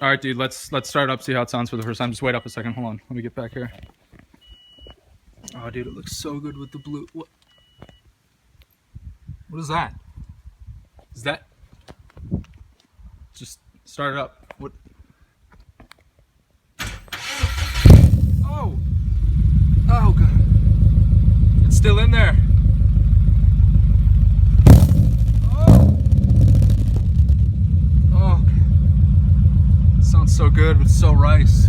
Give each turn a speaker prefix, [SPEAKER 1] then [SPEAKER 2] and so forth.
[SPEAKER 1] All right, dude. Let's start up. See how it sounds for the first time. Just wait up a second. Hold on. Let me get back here. Oh, dude, it looks so good with the blue. What is that? Is that? Just start it up. What? Oh. Oh god. It's still in there. Oh. Oh. Sounds so good with so rice.